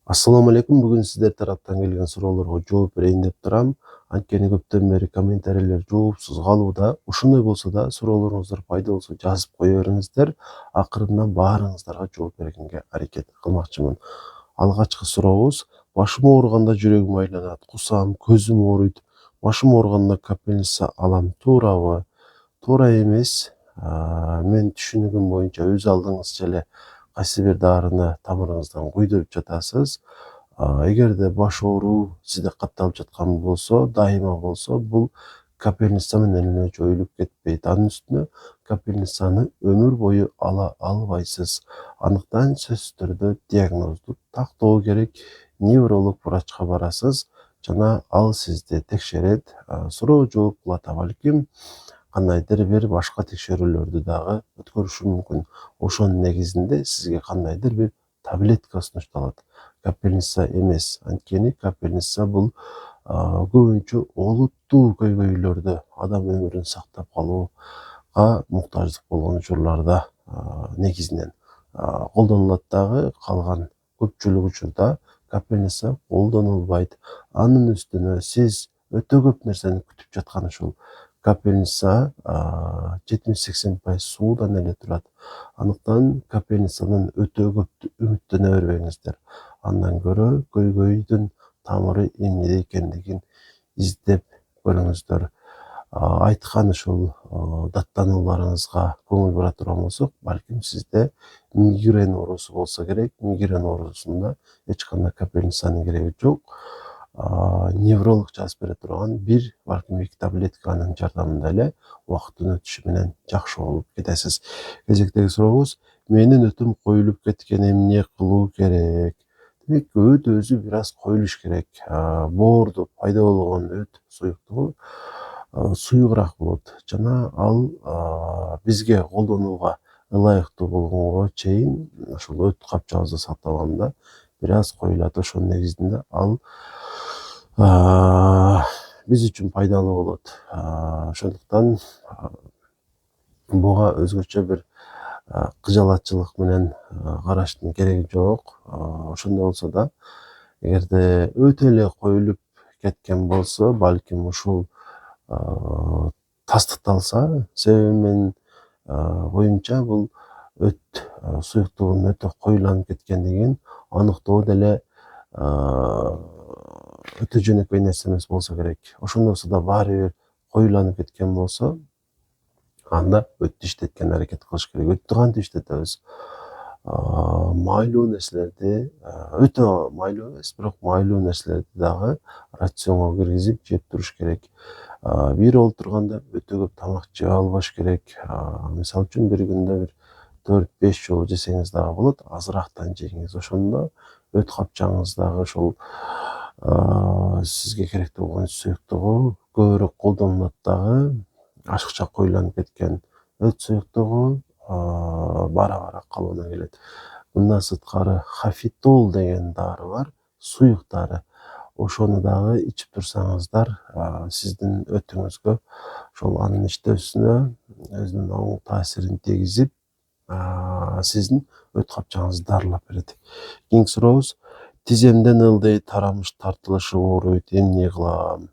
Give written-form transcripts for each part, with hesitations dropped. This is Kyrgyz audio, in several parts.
Assalamu алейкум. Бүгүн сиздер тараптан келген суроолорго жооп берейин деп турам. Анткени көптөн бери комментарийлер жоопсуз калууда. Ошондой болсо да суроолоруңуздар пайда болсо жазып кое бериңиздер. Акырында баарыңыздарга жооп бергенге аракет кылмакчымын. Алгачкы сурообуз: башым ооруганда жүрөгүм айланат, кусам, көзүм ооруйт. Башым ооруганда капельница алам, туурабы? Туура эмес. Мен түшүнүгүм боюнча өз алдыңызча эле кайсы бир дарыны тамырыңыздан куйдуруп жатасыз. Эгерде баш ооруу сизде катталып жаткан болсо, дайыма болсо, бул капельница менен эле жоюлуп кетпейт. Анын үстүнө капельницаны өмүр бою ала албайсыз. Андыктан сөзсүз түрдө диагнозду тактоо керек. Невролог врачка барасыз жана ал сизди текшерет. Суроо жооп кыла таба балким кандайдыр бир башка текшерүүлөрдү дагы өткөрүшү мүмкүн. Ошонун негизинде сизге кандайдыр бир таблетка сунушталат. Капельница эмес. Анткени капельница бул көбүнчө олуттуу көйгөйлөрдө, адам өмүрүн сактап калууга муктаждык болгон учурларда негизинен колдонулат дагы. Калган көпчүлүк учурда капельница колдонулбайт. Анын үстүнө сиз өтө көп нерсени күтүп жаткан ушул капельница 70-80% суудан эле турат. Андыктан капельницадан өтө көп үмүттөнө бербеңиздер. Андан көрө көйгөйдүн тамыры эмнеде экендигин издеп көрүңүздөр. Айткан ушул даттанууларыңызга көңүл бура турган болсок, балким сизде мигрен оорусу болсо керек. Мигрен оорусунда эч кандай капельницанын кереги жок. Невролог жазып бере турган бир, балким 2 таблетканын жардамында эле убакыттын өтүшү менен жакшы болуп кетесиз. Кезектеги сурообуз: менин өтүм коюлуп кеткен, эмне кылуу керек? Демек, өт өзү бир аз коюлуш керек. Боордо пайда болгон өт суюктугу суюгураак болот жана ал бизге колдонууга ылайыктуу болгонго чейин ушул өт капчыгыбызда сакталганда бир аз коюлат. Ошонун негизинде ал биз үчүн пайдалуу болот. Ошондуктан буга өзгөчө бир кыжалатчылык менен караштын кереги жок. Ошондой болсо да, эгерде өтө эле коюлуп кеткен болсо, балким ушул тастыкталса, себеби менин оюмча бул өт суюктугунун өтө коюланып кеткендигин аныктоо деле өтө жөнөкөй нерсе эмес болсо керек. Ошондой болсо да баары бир коюланып кеткен болсо, анда өттү иштеткенге аракет кылыш керек. Өттү кантип иштетебиз? Майлуу нерселерди, өтө майлуу эмес, бирок майлуу нерселерди дагы рационго киргизип жеп туруш керек. Бир олтурганда өтө көп тамак жей албаш керек. Мисалы үчүн бир күндө бир 4-5 жолу жесеңиз дагы болот, азыраактан жеңиз. Ошондо өт капчыгыңыздагы ушул сизге керектүү болгон суюктугу көбүрөөк колдонулат дагы. Ашыкча коюланып кеткен өт суюктугу бара-бара калыбына келет. Мындан сырткары хафитол деген дары бар, суюк дары. Ошону дагы ичип турсаңыздар, сиздин өтүңүзгө ошол анын иштөөсүнө өзүнүн оң таасирин тийгизип, сиздин өт капчыгыңызды дарылап берет. Кийинки сурообуз: тиземден ылдый тарамыш тартылышы ооруйт, эмне кылам?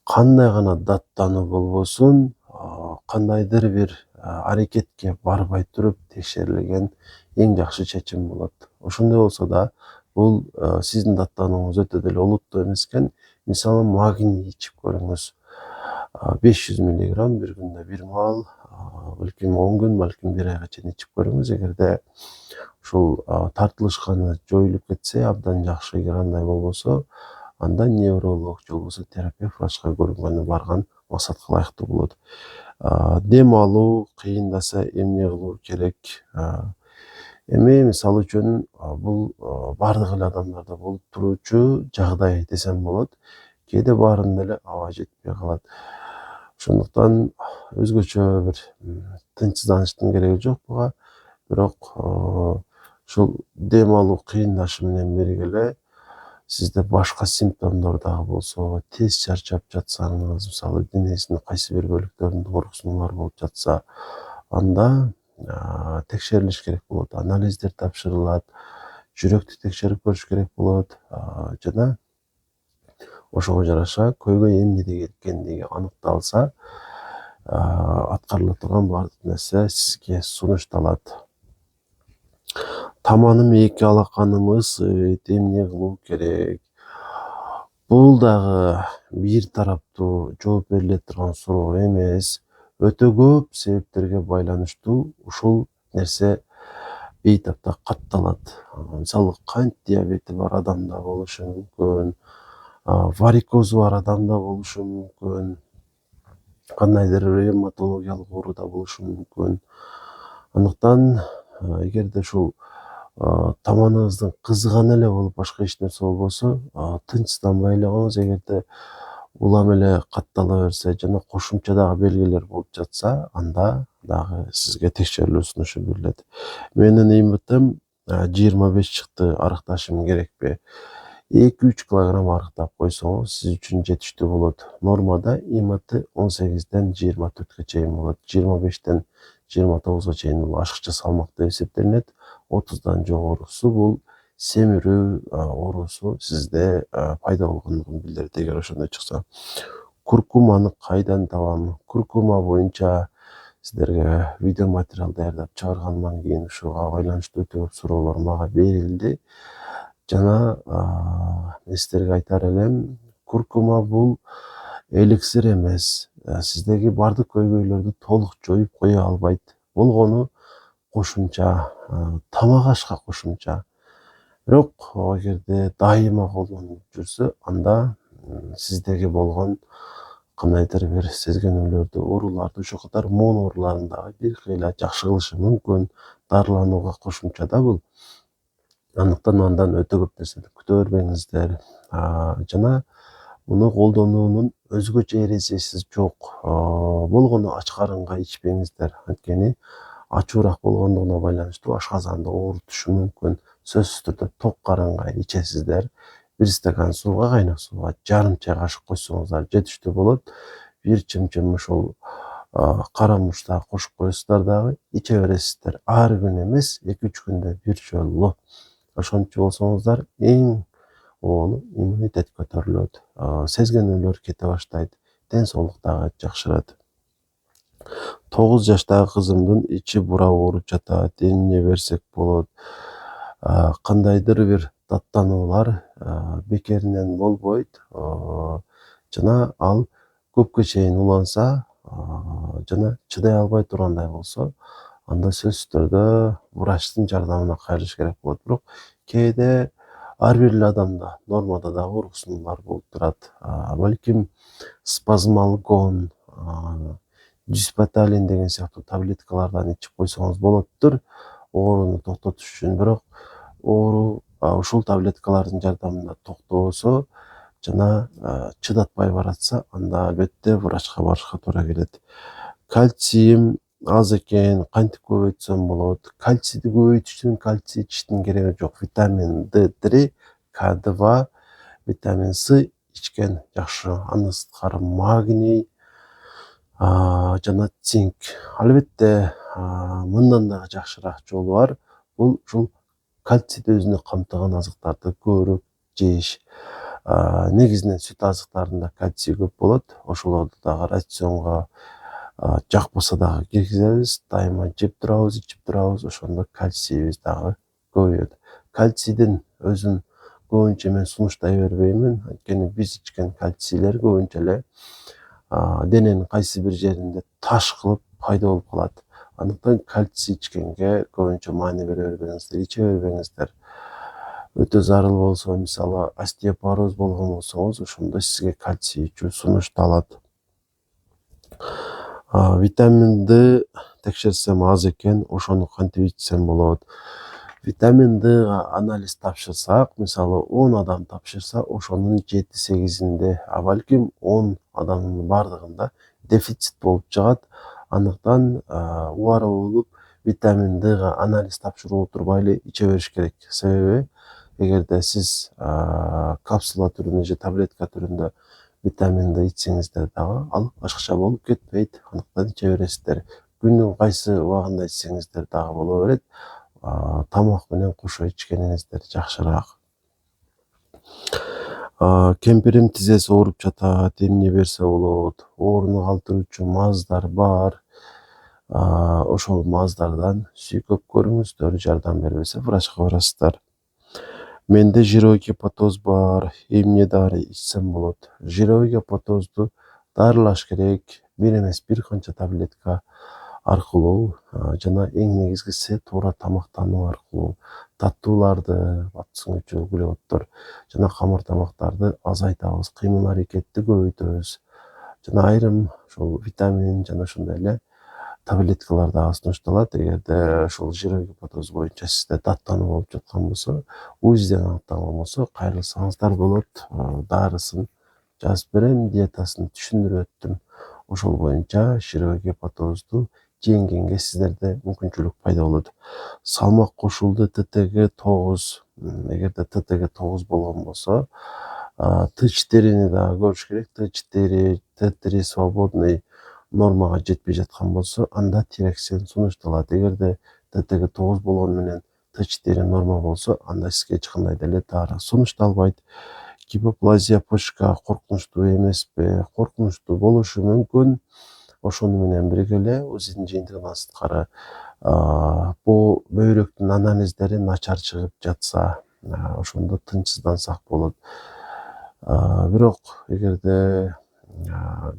Кандай гана даттануу болбосун, кандайдыр бир аракетке барбай туруп текшерилген эң жакшы чечим болот. Ошондой болсо да, бул сиздин даттанууңуз өтө деле олуттуу эмес экен. Мисалы, магний ичип көрүңүз. 500 миллиграмм бир күндө бир маал, балким 10 күн, балким 1 айга чейин ичип көрүңүз. Эгерде ушул тартылышканы жоюлуп кетсе абдан жакшы. Эгер андай болбосо, анда невролог же болбосо терапевт врачка көрүнгөнү барган максатка ылайыктуу болот. Дем алуу кыйындаса эмне кылуу керек? Эми мисалы үчүн бул бардык эле адамдарда болуп туруучу жагдай десем болот. Кээде баарында эле аба жетпей калат. Ошондуктан өзгөчө бир тынчсызданыштын кереги жок буга. Бирок ушул дем алуу кыйындашы менен бирге эле сизде башка симптомдор дагы болсо, тез чарчап жатсаңыз, мисалы денеңиздин кайсы бир бөлүктөрүндө ооруксунуулар болуп жатса, анда текшерилиш керек болот. Анализдер тапшырылат. жүрөктү текшерип көрүш керек болот. Жана ошого жараша көйгөй эмнеде экендиги аныкталса, аткарыла турган баардык нерсе сизге сунушталат. Таманым эки алаканым ысыйт, эмне кылуу керек? Бул дагы бир тараптуу жооп бериле турган суроо эмес. Өтө көп себептерге байланыштуу ушул нерсе бейтапта катталат. Мисалы кант диабети бар адамда болушу мүмкүн, варикозу бар адамда болушу мүмкүн, кандайдыр ревматологиялык ооруда болушу мүмкүн. Андыктан эгерде ушул таманыңыздын кызыганы эле болуп башка эч нерсе болбосо, тынчсызданбай эле коңуз. Эгерде улам эле каттала берсе жана кошумча дагы белгилер болуп жатса, анда дагы сизге текшерилүү сунушу берилет. Менин ИМТ 25 чыкты, арыкташым керекпи? 2-3 килограмм арыктап койсоңуз сиз үчүн жетиштүү болот. Нормада ИМТ 18ден 24ке чейин болот. 25ден 29га чейин бул ашыкча салмак деп эсептелинет. 30дан жогорусу бул семирүү оорусу сизде пайда болгондугун билдирет, эгер ошондой чыкса. Куркуманы кайдан табам? Куркума боюнча сиздерге видео материал даярдап чыгаргандан кийин ушуга байланыштуу өтө көп суроолор мага берилди. Жана мен сиздерге айтар элем, куркума бул эликсир эмес. Сиздеги бардык көйгөйлөрдү толук жоюп кое албайт. Болгону кошумча, тамак ашка кошумча. Бирок эгерде дайыма колдонуп жүрсө, анда сиздеги болгон кандайдыр бир сезгенүүлөрдү, ооруларды, ошол катары моон ооруларын дагы бир кыйла жакшы кылышы мүмкүн. Дарыланууга кошумча да бул. Андыктан андан өтө көп нерсени күтө бербеңиздер. Жана муну колдонуунун өзгөчө эрежеси жок. Болгону ач карынга ичпеңиздер. Анткени ачуураак болгондугуна байланыштуу ашказанды оорутушу мүмкүн. Сөзсүз түрдө ток карынга ичесиздер. Бир стакан сууга, кайнак сууга жарым чай кашык койсоңуздар жетиштүү болот. Бир чымчым ушул кара мурч дагы кошуп коесуздар дагы иче бересиздер. Ар күн эмес, 2-3 күндө бир жолу. Ошентчи болсоңуздар эң оңолу иммунитет көтөрүлөт. Сезгенүүлөр кете баштайт. Ден соолук дагы жакшырат. 9 жаштагы кызымдын ичи бура ооруп жатат. Эмне берсек болот? Кандайдыр бир даттануулар бекеринен болбойт. Жана ал көпкө чейин уланса, жана чыдай албай тургандай болсо, анда сөзсүз түрдө врачтын жардамына кайрылыш керек болот. Бирок кээде ар бир эле адамда нормада дагы ооруксунуулар болуп турат. Балким спазмалгон, диспеталин деген сыяктуу таблеткалардан ичип койсоңуз болоттур, ооруну токтотуш үчүн. Бирок оору ушул таблеткалардын жардамында токтобосо жана чыдатпай баратса, анда албетте врачка барышка туура келет. Кальциим аз экен, кантип көбөйтсөм болот? Кальцийди көбөйтүш үчүн кальций ичиштин кереги жок. Витамин D3, K2, витамин С ичкен жакшы. Андан сырткары магний жана цинк. Албетте мындан дагы жакшыраак жолу бар. Бул ушул кальцийди өзүнө камтыган азыктарды көбүрөөк жеш. Негизинен сүт азыктарында кальций көп болот. Ошолорду дагы рационго жакпаса дагы киргизебиз. Дайыма жеп турабыз, ичип турабыз. Ошондо кальцийибиз дагы көбөйөт. Кальцийдин өзүн көбүнчө мен сунуштай бербеймин. Анткени биз ичкен кальцийлер көбүнчө эле дененин кайсы бир жеринде таш кылып пайда болуп калат. Андыктан кальций ичкенге көбүнчө маани бере бербеңиздер, иче бербеңиздер. Өтө зарыл болсо, мисалы остеопороз болгон болсоңуз, ошондо сизге кальций ичүү сунушталат. Витамин D текшерсем аз экен, ошону кантип ичсем болот? Витамин Dга анализ тапшырсак, мисалы 10 адам тапшырса, ошонун 7-8-инде, балким 10 адамдын бардыгында дефицит болуп чыгат. Андыктан убара болуп витамин Dга анализ тапшырып отурбай эле иче бериш керек. Себеби эгерде сиз капсула түрүндө же таблетка түрүндө витамин D ичсеңиздер дагы ал башкача болуп кетпейт. Андыктан иче бересиздер. Күндүн кайсы убагында ичсеңиздер дагы боло берет. тамак менен кошо ичкениңиздер жакшыраак. Кемпирим тизеси ооруп жатат, эмне берсе болот, ооруну калтыруучу маздар бар. Ошол маздардан сүйкөп көрүңүздөр, жардам бербесе врачка барасыздар. Менде жировой гепатоз бар, эмне дары ичсем болот? Жировой гепатозду дарылаш керек, бир эмес бир канча таблетка аркылуу жана эң негизгиси туура тамактануу аркылуу таттууларды, аты углеводдор жана камыр тамактарды азайтабыз, кыймыл аракетти көбөйтөбүз. Жана айрым ошол витамин жана ошондой эле таблеткалар дагы сунушталат. Эгерде ошол жировой гепатоз боюнча сизде даттануу болуп жаткан болсо, УЗИден аныкталган болсо кайрылсаңыздар болот. Дарысын жазып берем, диетасын түшүндүрүп өттүм. Ошол боюнча жировой гепатозду жеңгенге сиздерде мүмкүнчүлүк пайда болот. Салмак кошулду ТТГ9. Эгерде ТТГ9 болгон болсо, Т4-ни дагы көрүш керек. Т4, Т3 свободный нормага жетпей жаткан болсо, анда тирексен сунушталат. Эгерде ТТГ9 болгону менен Т4 норма болсо, анда сизге эч кандай деле дары сунушталбайт. Гипоплазия почка коркунучтуу эмеспи? Коркунучтуу болушу мүмкүн. Ошону менен бирге эле УЗИдин жыйынтыгынан сырткары бул бөйрөктүн анализдери начар чыгып жатса, ошондо тынчсыздансак болот. Бирок эгерде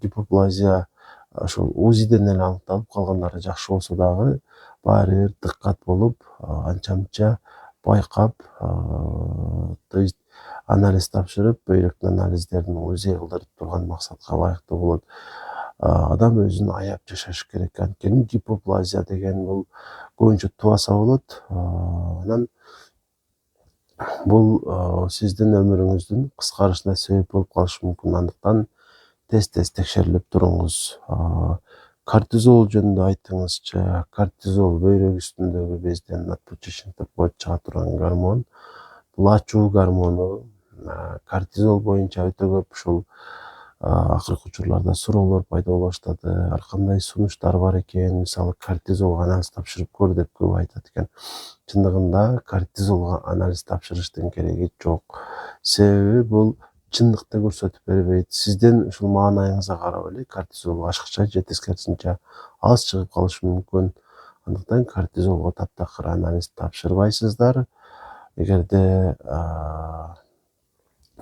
гипоплазия ошол УЗИден эле аныкталып калгандары жакшы болсо дагы, баары бир дыккат болуп, анча-мынча байкап, то есть анализ тапшырып, бөйрөктүн анализдерин УЗИ кылдырып турган максатка ылайыктуу болот. Адам өзүн аяп жашаш керек. Анткени гипоплазия деген бул көбүнчө тубаса болот. Анан бул сиздин өмүрүңүздүн кыскарышына себеп болуп калышы мүмкүн. Андыктан тез текшерилип туруңуз. Кортизол жөнүндө айтыңызчы. Кортизол бөйрөк үстүндөгү безден надпочечник деп коет, чыга турган гормон. Бул ачуу гормону. Кортизол боюнча өтө көп ушул акыркы учурларда суроолор пайда боло баштады. Ар кандай сунуштар бар экен, мисалы кортизолго анализ тапшырып көр деп көп айтат экен. Чындыгында кортизолго анализ тапшырыштын кереги жок. Себеби бул чындыкты көрсөтүп бербейт. Сиздин ушул маанайыңызга карап эле кортизол ашыкча же тескерисинче аз чыгып калышы мүмкүн. Андыктан кортизолго таптакыр анализ тапшырбайсыздар. Эгерде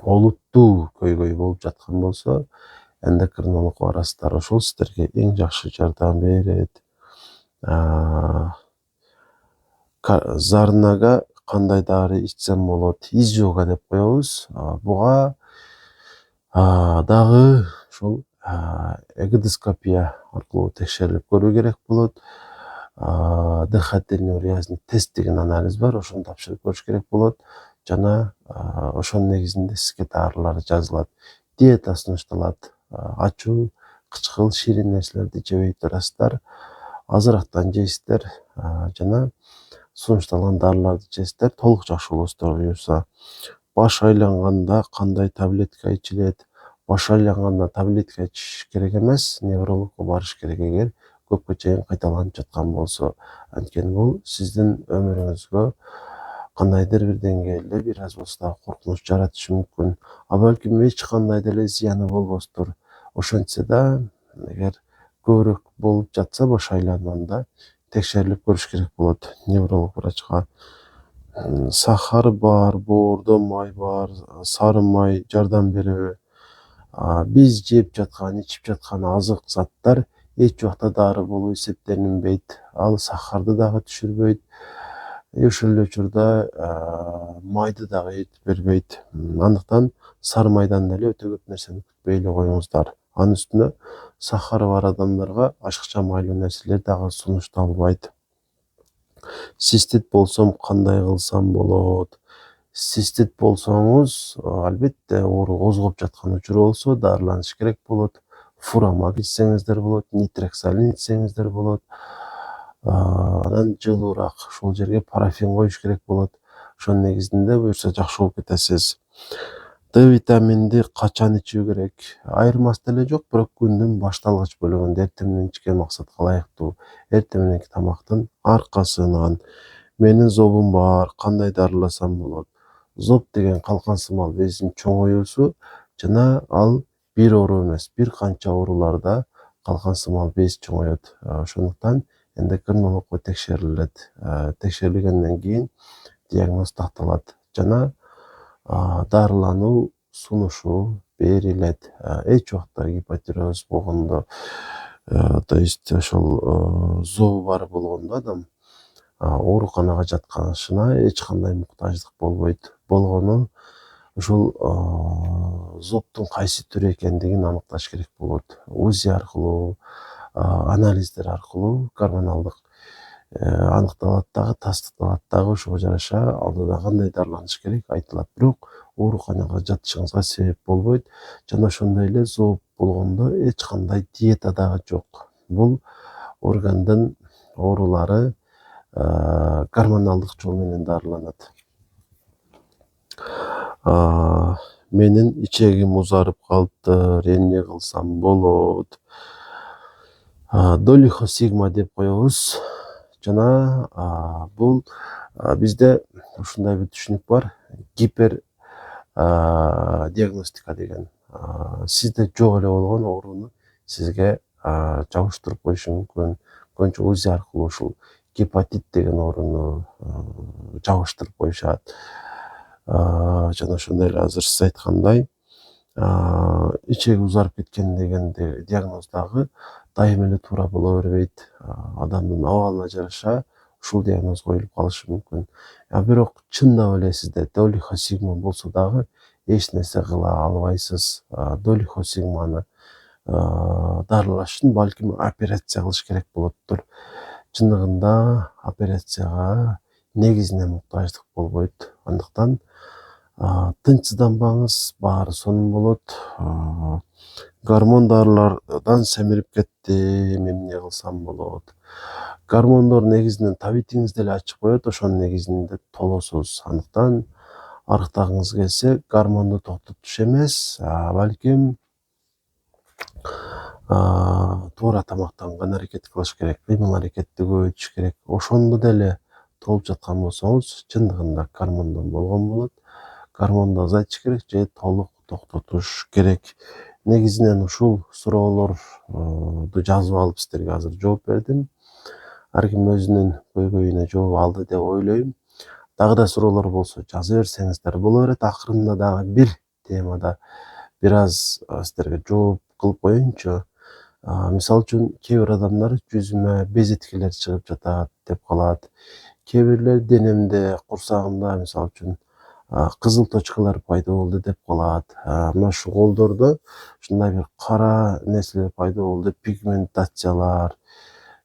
олуттуу көйгөй болуп жаткан болсо, эндокринологко барасыздар. Ошол сиздерге эң жакшы жардам берет. Зарнага кандай дары ичсем болот? Изжога деп коебуз. Буга дагы ушул эгодоскопия аркылуу текшерилип көрүү керек болот. Дыхательный уреазнить тест деген анализ бар, ошону тапшырып көрүш керек болот. Жана ошонун негизинде сизге дарылар жазылат. Диета сунушталат. Ачуу, кычкыл, ширин нерселерди жебей турасыздар. Азырактан жейсиздер жана сунушталган дарыларды ичесиздер. Толук жакшы болосуздар буюрса. Баш айланганда кандай таблетка ичилет? Баш айланганда таблетка ичиш керек эмес, неврологко барыш керек эгер көпкө чейин кайталанып жаткан болсо. Анткени бул сиздин өмүрүңүзгө кандайдыр бир деңгээлде бир аз болсо да коркунуч жаратышы мүмкүн. Балким эч кандай деле зыяны болбостур. Ошентсе да, эгер көбүрөөк болуп жатса баш айланганда текшерилип көрүш керек болот невролог врачка. Сахар бар, боордо май бар, сары май жардам береби? Биз жеп жаткан, ичип жаткан азык заттар эч убакта дары болуп эсептелинбейт. Ал сахарды дагы түшүрбөйт. Ошол эле учурда майды дагы эритип бербейт. Андыктан сары майдан деле өтө көп нерсени күтпөй эле коюңуздар. Анын үстүнө сахары бар адамдарга ашыкча майлуу нерселер дагы сунушталбайт. Цистит болсом кандай кылсам болот? Цистит болсоңуз, албетте оору козгоп жаткан учур болсо дарыланыш керек болот. Фурамак ичсеңиздер болот, нитроксалин ичсеңиздер болот. Анан жылуураак ошол жерге парафин коюш керек болот. Ошонун негизинде буюрса жакшы болуп кетесиз. Д витаминди качан ичүү керек? Айырмасы деле жок, бирок күндүн башталгыч бөлүгүндө эртең менен ичкен максатка ылайыктуу. Эртең мененки тамактын аркасынан Менин зобум бар, кандай дарыласам болот? Зоб деген калкан сымал бездин чоңоюусу жана ал бир оору эмес, бир канча ооруларда калкан сымал без чоңоет. Ошондуктан эндокринологко текшерилет. Текшерилгенден кийин диагноз такталат жана дарылануу сунушу берилет. Эч убакта гипотиреоз болгондо, то есть ошол зобу бар болгондо адам ооруканага жатканышына эч кандай муктаждык болбойт. Болгону ушул зобтун кайсы түрү экендигин аныкташ керек болот. УЗИ аркылуу, анализдер аркылуу гормоналдык аныкталат дагы, тастыкталат дагы, ошого жараша алдыда кандай дарыланыш керек айтылат. Бирок ооруканага жатышыңызга себеп болбойт жана ошондой эле зоб болгондо эч кандай диета дагы жок. Бул органдын оорулары гормоналдык жол менен дарыланат. Менин ичегим узарып калыптыр, эмне кылсам болот? Долихосигма деп коебуз жана бул бизде ушундай бир түшүнүк бар. Гипер диагностика деген. Сизде жок эле болгон ооруну сизге жабыштырып коюшу мүмкүн. Көбүнчө УЗИ аркылуу ушул гепатит деген ооруну жабыштырып коюшат. Жана ошондой эле азыр сиз айткандай ичеги узарып кеткен деген диагноз дагы дайыма эле туура боло бербейт. Адамдын абалына жараша ушул диагноз коюлуп калышы мүмкүн. Бирок чындап эле сизде долихосигма болсо дагы эч нерсе кыла албайсыз. Долихосигманы дарылаш үчүн балким операция кылыш керек болоттур. Чындыгында операцияга негизинен муктаждык болбойт. Андыктан тынчсызданбаңыз, баары сонун болот. Гормон дарылардан семирип кеттим, эмне кылсам болот? Гормондор негизинен табитиңизди эле ачып коет, ошонун негизинде толосуз. Андыктан арыктагыңыз келсе, гормонду токтотуш эмес, балким туура тамактанганга аракет кылыш керек, кыймыл аракетти көбөйтүш керек. Ошондо деле толуп жаткан болсоңуз, чындыгында гормондон болгон болот. Гормонду азайтыш керек же толук токтотуш керек. Негизинен ушул суроолорду жазып алып сиздерге азыр жооп бердим. Ар ким өзүнүн көйгөйүнө жооп алды деп ойлойм. Дагы да суроолор болсо жаза берсеңиздер боло берет. Акырында дагы бир темада бир аз сиздерге жооп кылып коеюнчу. Мисалы үчүн кээ бир адамдар жүзүмө безеткилер чыгып жатат деп калат. Кээ бирлер денемде, курсагымда мисалы үчүн кызыл точкалар пайда болду деп калат. Мына ушул колдордо ушундай бир кара нерселер пайда болду, пигментациялар.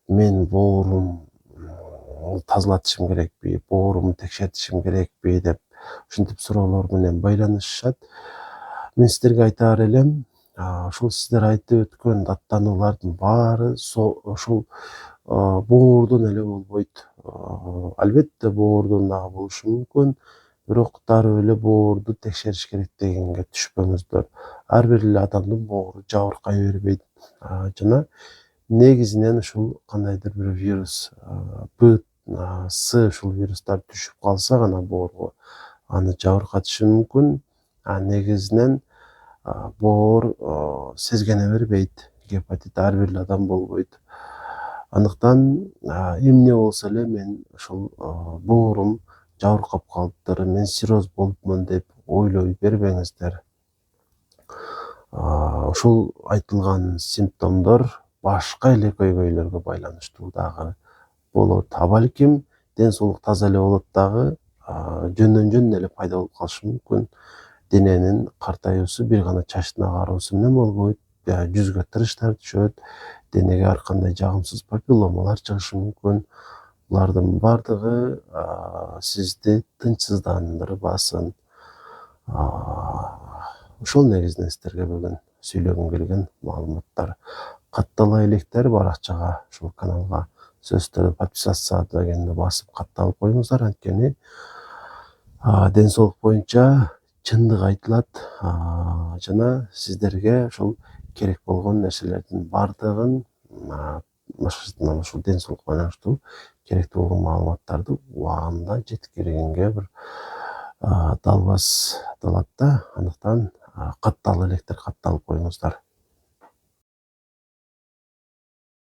Мен боорум тазалатышым керекпи, боорумду текшертишим керекпи деп ушинтип суроолор менен байланышышат. Мен сиздерге айтаар элем, ушул сиздер айтып өткөн даттануулардын баары ушул боордон эле болбойт. Албетте боордон дагы болушу мүмкүн. Бирок дароо эле боорду текшериш керек дегенге түшпөңүздөр. Ар бир эле адамдын боору жабыркай бербейт. Жана негизинен ушул кандайдыр бир вирус, Б, С ушул вирустар түшүп калса гана боорго аны жабыркатышы мүмкүн. Негизинен боор сезгене бербейт. Гепатит ар бир эле адам болбойт. Андыктан эмне болсо эле мен ушул боорум жабыркап калыптыр, мен сироз болупмун деп ойлой бербеңиздер. Ушул айтылган симптомдор башка эле көйгөйлөргө байланыштуу дагы болот. Балким ден соолук таза эле болот дагы, жөндөн жөн эле пайда болуп калышы мүмкүн. Дененин картаюусу бир гана чачтын агаруусу менен болбойт. Жүзгө тырыштар түшөт, денеге ар кандай жагымсыз папилломалар чыгышы мүмкүн. Булардын бардыгы сизди тынчсыздандырбасын. Ошол негизинен сиздерге бүгүн сүйлөгүм келген маалыматтар. Каттала электер баракчага, ушул каналга сөзсүз түрдө подписаться дегенди басып катталып коюңуздар. Анткени ден соолук боюнча чындык айтылат жана сиздерге ушул керек болгон нерселердин бардыгын ушул ден соолукка байланыштуу керектүү болгон маалыматтарды убагында жеткиргенге бир далбас далат да. Андыктан каттал электр катты алып коюңуздар.